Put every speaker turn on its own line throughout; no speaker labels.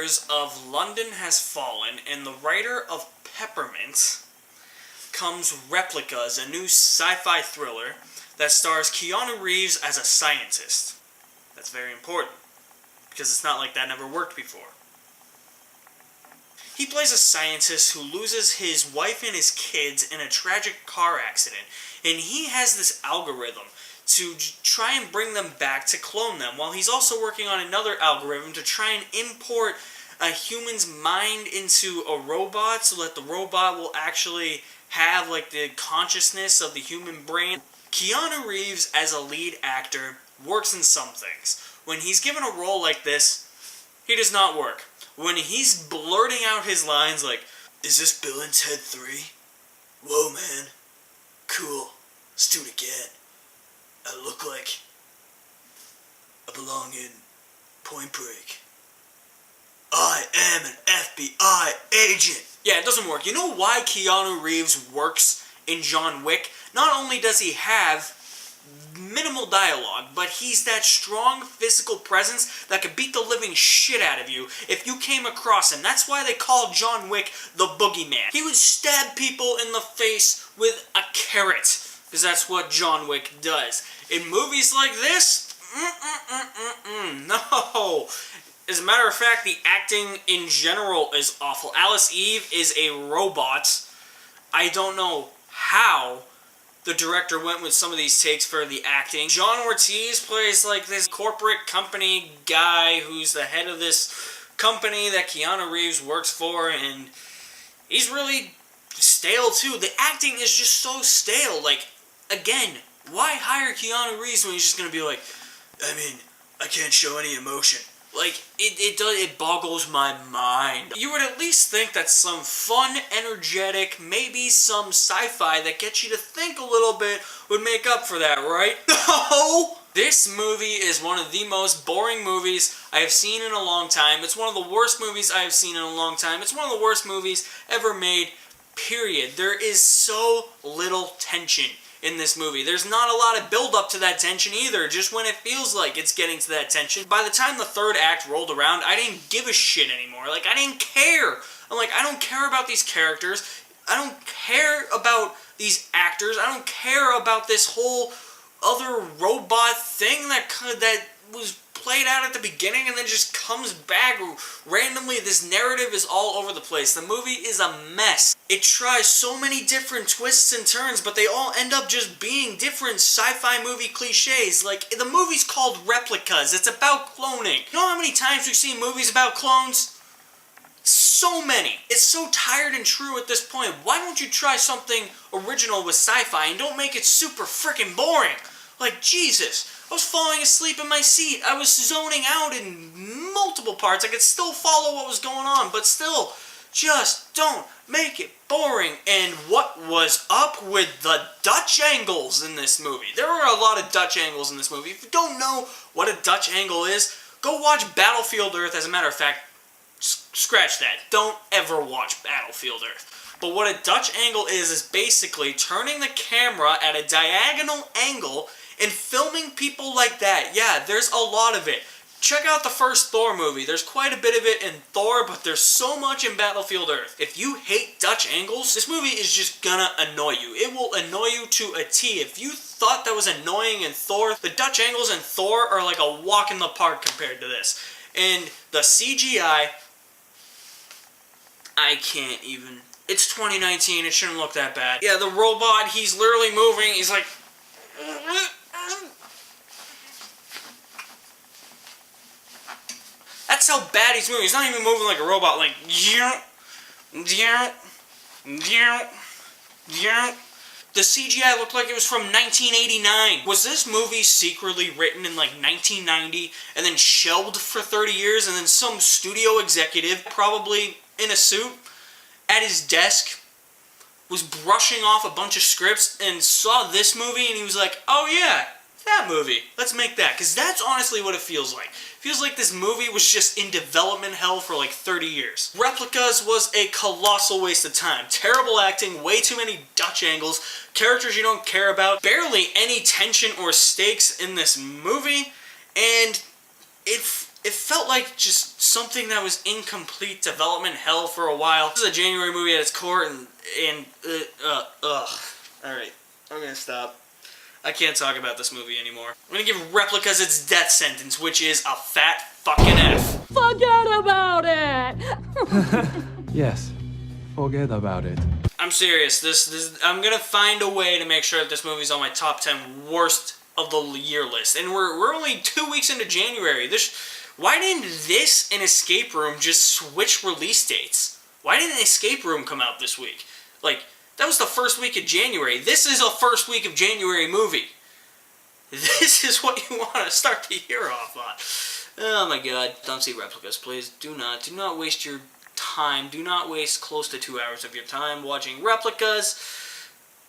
directors of London Has Fallen and the writer of Peppermint comes Replicas, a new sci-fi thriller that stars Keanu Reeves as a scientist. That's very important, because it's not like that never worked before. He plays a scientist who loses his wife and his kids in a tragic car accident, and he has this algorithm to try and bring them back to clone them, while he's also working on another algorithm to try and import a human's mind into a robot so that the robot will actually have like the consciousness of the human brain. Keanu Reeves as a lead actor works in some things. When he's given a role like this, he does not work. When he's blurting out his lines like, "Is this Bill and Ted 3? Whoa, man. Cool. Let's do it again. I look like I belong in Point Break. I am an FBI agent." Yeah, it doesn't work. You know why Keanu Reeves works in John Wick? Not only does he have minimal dialogue, but he's that strong physical presence that could beat the living shit out of you if you came across him. That's why they call John Wick the boogeyman. He would stab people in the face with a carrot, because that's what John Wick does. In movies like this, no. As a matter of fact, the acting in general is awful. Alice Eve is a robot. I don't know how the director went with some of these takes for the acting. John Ortiz plays like this corporate company guy who's the head of this company that Keanu Reeves works for, and he's really stale too. The acting is just so stale. Like, again, why hire Keanu Reeves when he's just gonna be like, I can't show any emotion. Like, it boggles my mind. You would at least think that some fun, energetic, maybe some sci-fi that gets you to think a little bit would make up for that, right? No! This movie is one of the most boring movies I have seen in a long time. It's one of the worst movies I have seen in a long time. It's one of the worst movies ever made, period. There is so little tension in this movie. There's not a lot of build up to that tension either, just when it feels like it's getting to that tension. By the time the third act rolled around, I didn't give a shit anymore. Like, I didn't care. I'm like, I don't care about these characters. I don't care about these actors. I don't care about this whole other robot thing that was played out at the beginning and then just comes back randomly. This narrative is all over the place. The movie is a mess. It tries so many different twists and turns, but they all end up just being different sci-fi movie cliches. Like, the movie's called Replicas. It's about cloning. You know how many times we've seen movies about clones? So many. It's so tired and true at this point. Why don't you try something original with sci-fi and don't make it super freaking boring? Like, Jesus. I was falling asleep in my seat. I was zoning out in multiple parts. I could still follow what was going on, but still, just don't make it boring. And what was up with the Dutch angles in this movie? There were a lot of Dutch angles in this movie. If you don't know what a Dutch angle is, go watch Battlefield Earth. As a matter of fact, scratch that. Don't ever watch Battlefield Earth. But what a Dutch angle is basically turning the camera at a diagonal angle and filming people like that. Yeah, there's a lot of it. Check out the first Thor movie. There's quite a bit of it in Thor, but there's so much in Battlefield Earth. If you hate Dutch angles, this movie is just gonna annoy you. It will annoy you to a T. If you thought that was annoying in Thor, the Dutch angles in Thor are like a walk in the park compared to this. And the CGI, I can't even. It's 2019, it shouldn't look that bad. Yeah, the robot, he's literally moving, he's like... That's how bad he's moving. He's not even moving like a robot. Like, the CGI looked like it was from 1989. Was this movie secretly written in like 1990 and then shelved for 30 years, and then some studio executive, probably in a suit, at his desk, was brushing off a bunch of scripts and saw this movie and he was like, oh yeah, that movie, let's make that. Because that's honestly what it feels like. It feels like this movie was just in development hell for like 30 years. Replicas was a colossal waste of time. Terrible acting, way too many Dutch angles, characters you don't care about, barely any tension or stakes in this movie, and it felt like just something that was in complete development hell for a while. This is a January movie at its core, Alright, I'm gonna stop. I can't talk about this movie anymore. I'm gonna give Replicas its death sentence, which is a fat fucking F.
Forget about it!
Yes, forget about it.
I'm serious. I'm gonna find a way to make sure that this movie's on my top 10 worst of the year list. And we're only 2 weeks into January. Why didn't this and Escape Room just switch release dates? Why didn't Escape Room come out this week? Like, that was the first week of January. This is a first week of January movie. This is what you want to start the year off on. Oh my god. Don't see Replicas, please. Do not waste your time. Do not waste close to 2 hours of your time watching Replicas.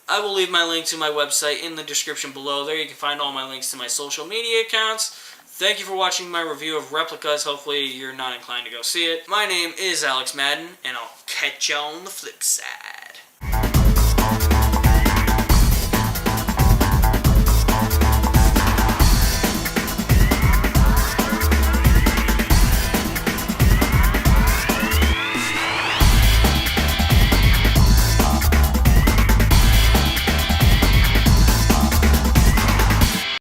I will leave my link to my website in the description below. There you can find all my links to my social media accounts. Thank you for watching my review of Replicas. Hopefully you're not inclined to go see it. My name is Alex Madden, and I'll catch you on the flip side.